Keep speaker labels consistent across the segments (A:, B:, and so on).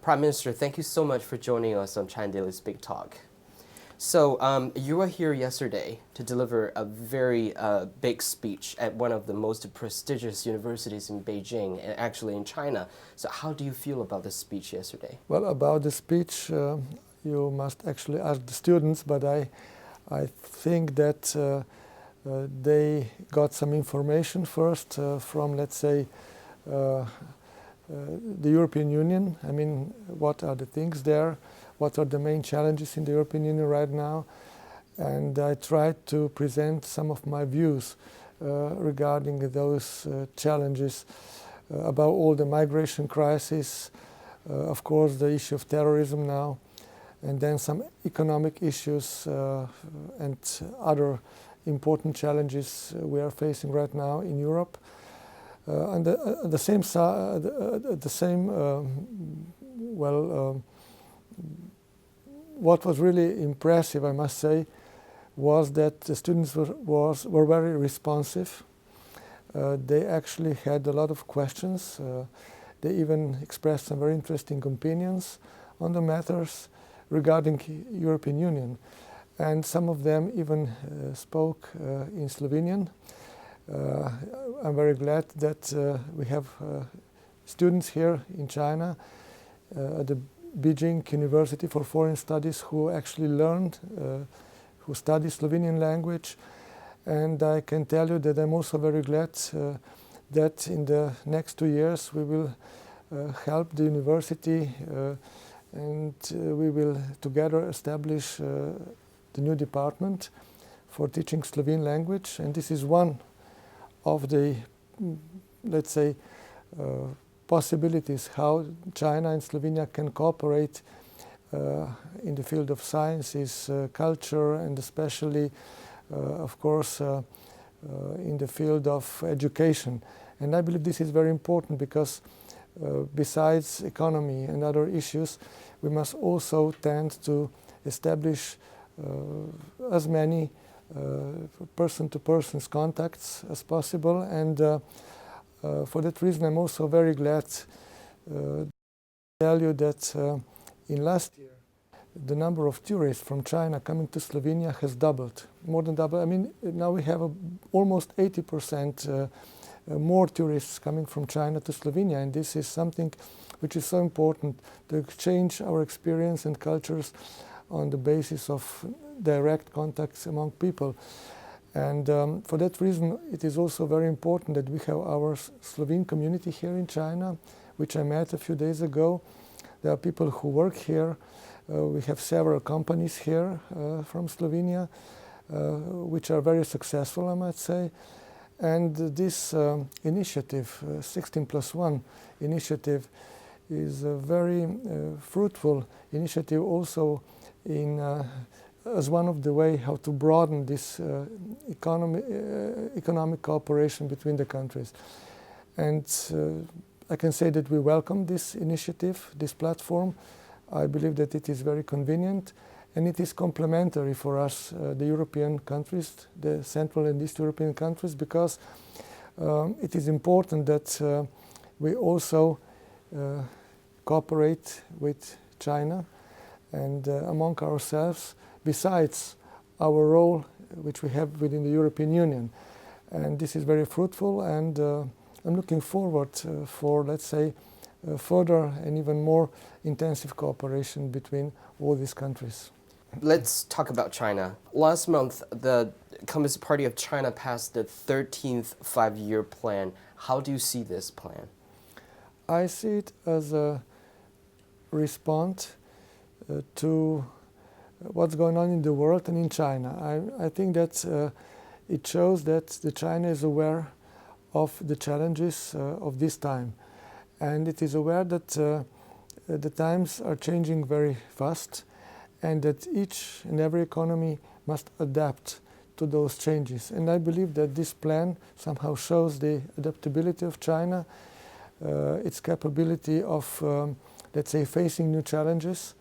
A: Prime Minister, thank you so much for joining us on China Daily's Big Talk. So you were here yesterday to deliver a very big speech at one of the most prestigious universities in Beijing and actually in China. So how do you feel about the speech yesterday?
B: Well, about the speech, you must actually ask the students, but I think that they got some information first from, let's say, the European Union. I mean, what are the things there? What are the main challenges in the European Union right now? And I tried to present some of my views regarding those challenges, about all the migration crisis, of course the issue of terrorism now, and then some economic issues and other important challenges we are facing right now in Europe. And the same, what was really impressive, I must say, was that the students were very responsive. They actually had a lot of questions. They even expressed some very interesting opinions on the matters regarding European Union. And some of them even spoke in Slovenian. I'm very glad that we have students here in China at the Beijing University for Foreign Studies who actually learned, who study Slovenian language. And I can tell you that I'm also very glad that in the next 2 years we will help the university and we will together establish the new department for teaching Slovene language. And this is one of the, let's say, possibilities how China and Slovenia can cooperate in the field of sciences, culture, and especially, of course, in the field of education. And I believe this is very important because besides economy and other issues, we must also tend to establish as many person-to-person contacts as possible, and for that reason I'm also very glad to tell you that in last year the number of tourists from China coming to Slovenia has doubled, more than doubled. I mean, now we have almost 80% more tourists coming from China to Slovenia, and this is something which is so important, to exchange our experience and cultures on the basis of direct contacts among people. And for that reason it is also very important that we have our Slovene community here in China, which I met a few days ago. There are people who work here. We have several companies here from Slovenia which are very successful, I might say. And this initiative, 16+1 initiative, is a very fruitful initiative also in as one of the way how to broaden this economic cooperation between the countries. And I can say that we welcome this initiative, this platform. I believe that it is very convenient and it is complementary for us, the European countries, the Central and East European countries, because it is important that we also cooperate with China and among ourselves, besides our role which we have within the European Union. And this is very fruitful, and I'm looking forward for, let's say, further and even more intensive cooperation between all these countries.
A: Let's talk about China. Last month, the Communist Party of China passed the 13th five-year plan. How do you see this plan?
B: I see it as a response to what's going on in the world and in China. I think that it shows that China is aware of the challenges of this time, and it is aware that the times are changing very fast, and that each and every economy must adapt to those changes. And I believe that this plan somehow shows the adaptability of China, its capability of, let's say, facing new challenges.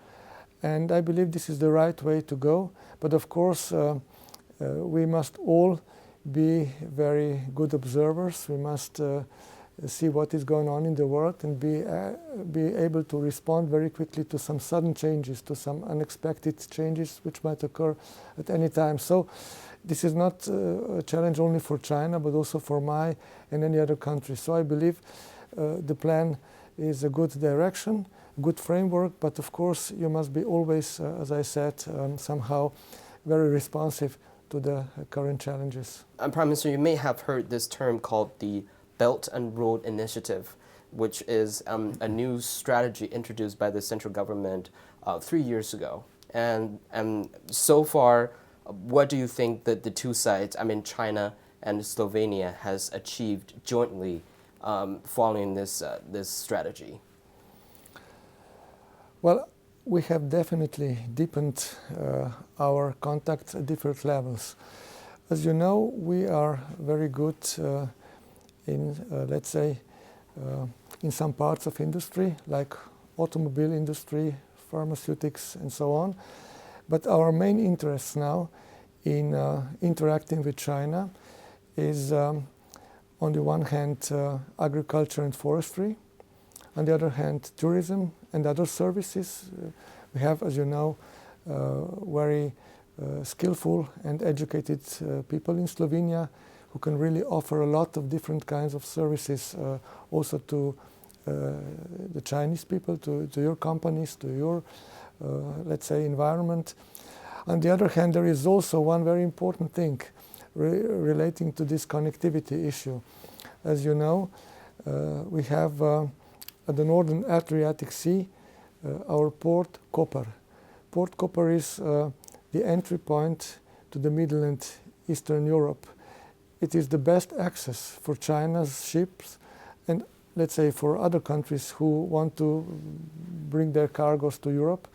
B: And I believe this is the right way to go. But of course, we must all be very good observers. We must see what is going on in the world and be able to respond very quickly to some sudden changes, to some unexpected changes which might occur at any time. So this is not a challenge only for China, but also for my and any other country. So I believe the plan is a good direction, good framework, but of course you must be always, as I said, somehow very responsive to the current challenges.
A: Prime Minister, you may have heard this term called the Belt and Road Initiative, which is a new strategy introduced by the central government 3 years ago. And so far, what do you think that the two sides, I mean China and Slovenia, has achieved jointly following this strategy?
B: Well, we have definitely deepened our contacts at different levels. As you know, we are very good in, let's say, in some parts of industry, like automobile industry, pharmaceutics, and so on. But our main interest now in interacting with China is, on the one hand, agriculture and forestry, on the other hand, tourism and other services. We have, as you know, very skillful and educated people in Slovenia who can really offer a lot of different kinds of services also to the Chinese people, to your companies, to your, let's say, environment. On the other hand, there is also one very important thing relating to this connectivity issue. As you know, we have at the northern Adriatic Sea our port Koper. Port Koper is the entry point to the Middle and Eastern Europe. It is the best access for China's ships and, let's say, for other countries who want to bring their cargoes to Europe.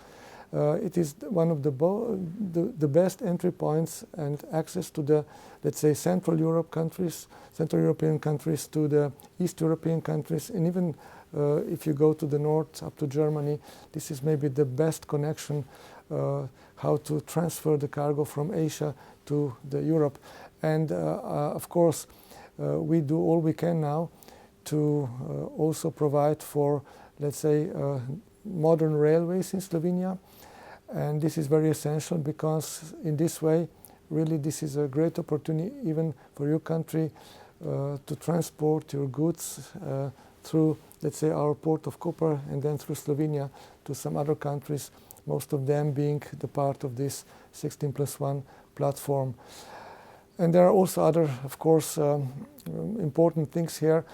B: It is one of the best entry points and access to the, let's say, Central European countries, to the East European countries, and even if you go to the north up to Germany, this is maybe the best connection how to transfer the cargo from Asia to the Europe. And of course, we do all we can now to also provide for, let's say, modern railways in Slovenia. And this is very essential because in this way, really, this is a great opportunity even for your country to transport your goods through, let's say, our port of Koper and then through Slovenia to some other countries, most of them being the part of this 16+1 platform. And there are also other, of course, important things here.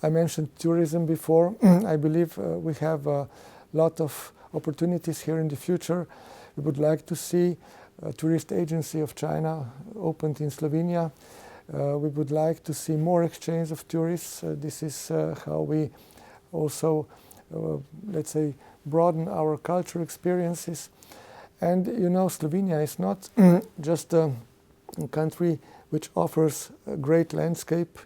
B: I mentioned tourism before. I believe we have a lot of opportunities here in the future. We would like to see a tourist agency of China opened in Slovenia. We would like to see more exchange of tourists. This is how we also, let's say, broaden our cultural experiences. And you know, Slovenia is not just a country which offers a great landscape,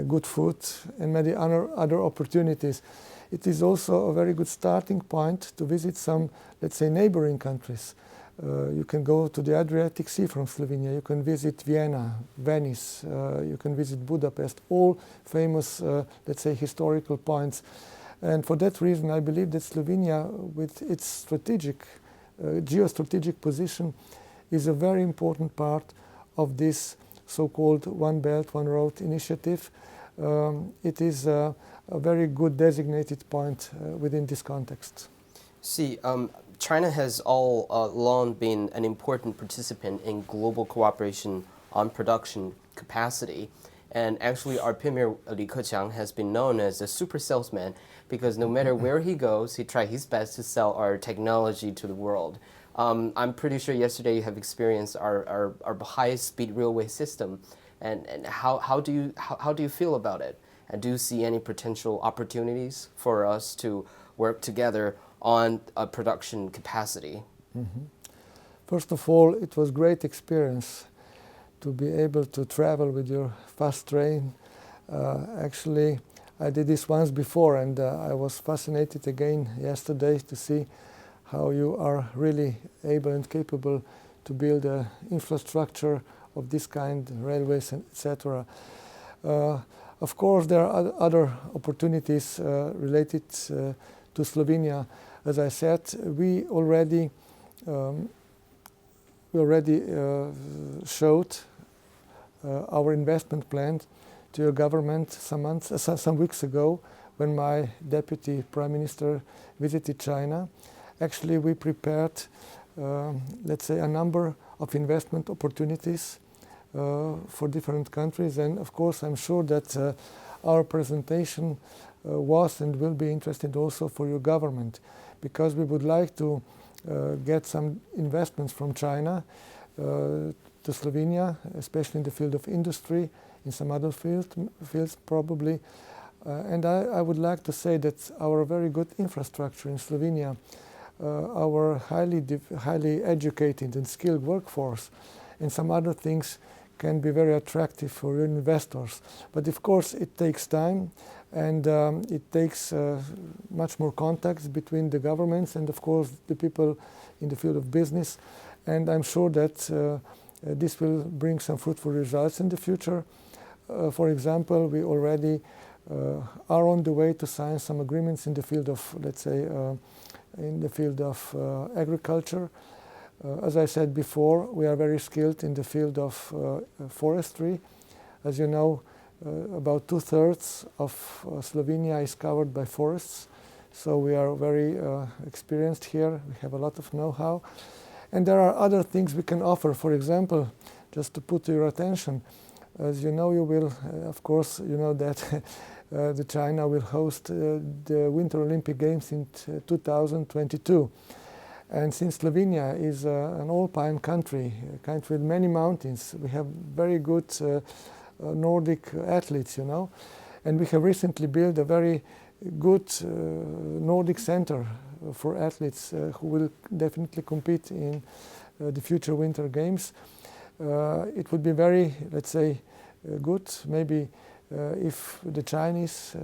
B: good food, and many other opportunities. It is also a very good starting point to visit some, let's say, neighboring countries. You can go to the Adriatic Sea from Slovenia, you can visit Vienna, Venice, you can visit Budapest, all famous, let's say, historical points. And for that reason, I believe that Slovenia, with its strategic, geostrategic position, is a very important part of this so-called One Belt, One Road initiative. It is a very good designated point within this context.
A: See, China has all along been an important participant in global cooperation on production capacity. And actually, our Premier Li Keqiang has been known as a super salesman because no matter where he goes, he tries his best to sell our technology to the world. I'm pretty sure yesterday you have experienced our highest speed railway system. And how do you feel about it? And do you see any potential opportunities for us to work together on a production capacity?
B: Mm-hmm. First of all, it was great experience to be able to travel with your fast train. Actually, I did this once before, and I was fascinated again yesterday to see how you are really able and capable to build infrastructure of this kind, railways, etc. Of course, there are other opportunities related to Slovenia. As I said, we already showed our investment plan to your government some weeks ago when my deputy prime minister visited China. Actually, we prepared, let's say, a number of investment opportunities for different countries, and of course I'm sure that our presentation was and will be interesting also for your government, because we would like to get some investments from China to Slovenia, especially in the field of industry, in some other fields probably. And I would like to say that our very good infrastructure in Slovenia, our highly educated and skilled workforce, and some other things can be very attractive for your investors. But of course it takes time, and it takes much more contacts between the governments and of course the people in the field of business. And I'm sure that this will bring some fruitful results in the future. For example, we already are on the way to sign some agreements in the field of, let's say, in the field of agriculture. As I said before, we are very skilled in the field of forestry. As you know, about 2/3 of Slovenia is covered by forests. So we are very experienced here. We have a lot of know-how. And there are other things we can offer. For example, just to put to your attention, as you know, you will, of course, you know that the China will host the Winter Olympic Games in 2022. And since Slovenia is an alpine country, a country with many mountains, we have very good Nordic athletes, you know. And we have recently built a very good Nordic center for athletes who will definitely compete in the future Winter Games. It would be very, let's say, good maybe if the Chinese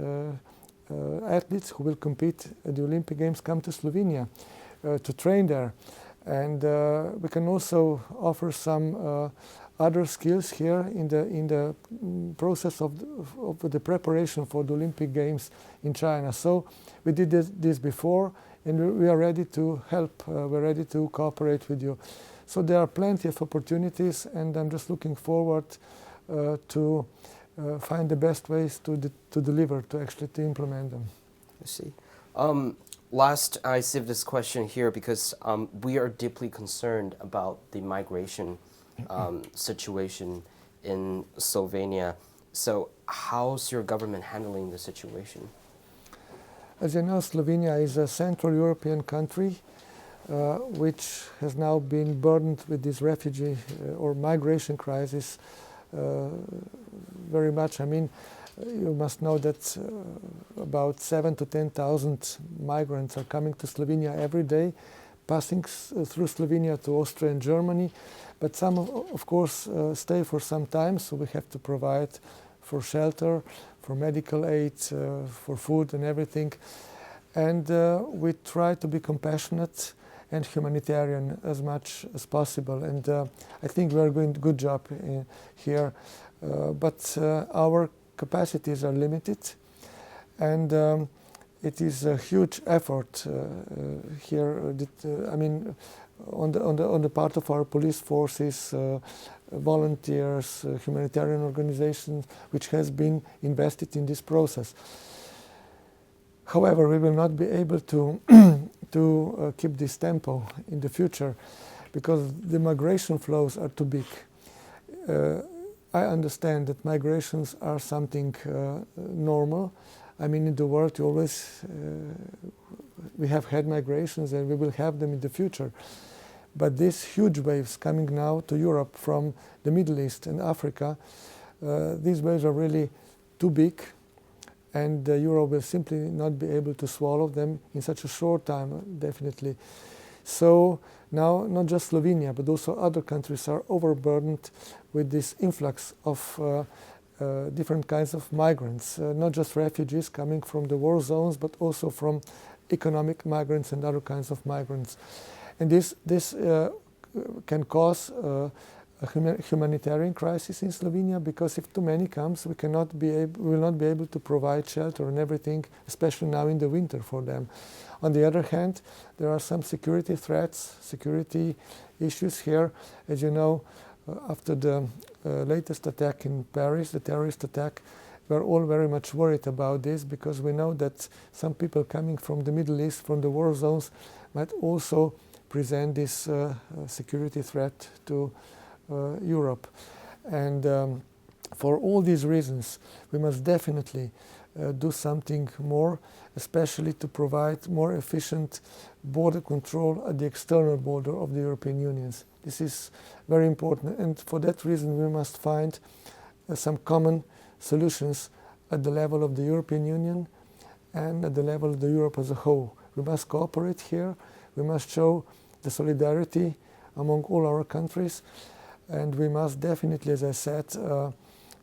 B: athletes who will compete at the Olympic Games come to Slovenia to train there. And we can also offer some other skills here in the process of the preparation for the Olympic Games in China. So we did this before, and we are ready to help. We're ready to cooperate with you. So there are plenty of opportunities, and I'm just looking forward to find the best ways to deliver, to actually to implement them.
A: I see. Last, I saved this question here because we are deeply concerned about the migration situation in Slovenia. So how's your government handling the situation?
B: As you know, Slovenia is a Central European country which has now been burdened with this refugee or migration crisis very much. I mean, you must know that about 7,000 to 10,000 migrants are coming to Slovenia every day, passing through Slovenia to Austria and Germany. But some, of course, stay for some time, so we have to provide for shelter, for medical aid, for food and everything. And we try to be compassionate and humanitarian as much as possible. And I think we are doing a good job here. But our capacities are limited, and it is a huge effort here. I mean, on the part of our police forces, volunteers, humanitarian organizations, which has been invested in this process. However, we will not be able to keep this tempo in the future because the migration flows are too big. I understand that migrations are something normal. I mean, in the world, we have had migrations and we will have them in the future. But these huge waves coming now to Europe from the Middle East and Africa, these waves are really too big, and Europe will simply not be able to swallow them in such a short time, definitely. So now, not just Slovenia, but also other countries are overburdened with this influx of different kinds of migrants, not just refugees coming from the war zones, but also from economic migrants and other kinds of migrants. And this can cause a humanitarian crisis in Slovenia, because if too many comes, we will not be able to provide shelter and everything, especially now in the winter for them. On the other hand, there are some security threats, security issues here. As you know, after the latest attack in Paris, the terrorist attack, we're all very much worried about this, because we know that some people coming from the Middle East, from the war zones, might also present this security threat to Europe. And for all these reasons, we must definitely do something more, especially to provide more efficient border control at the external border of the European Union. This is very important, and for that reason we must find some common solutions at the level of the European Union and at the level of the Europe as a whole. We must cooperate here, we must show the solidarity among all our countries, and we must definitely, as I said,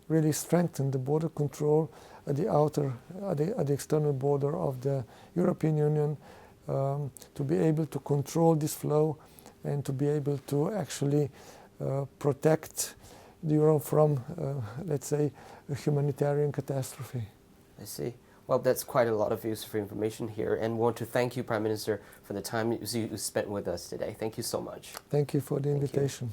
B: really strengthen the border control at the external border of the European Union, to be able to control this flow and to be able to actually protect the Europe from, let's say, a humanitarian catastrophe.
A: I see. Well, that's quite a lot of useful information here, and want to thank you, Prime Minister, for the time you spent with us today. Thank you so much.
B: Thank you for the invitation.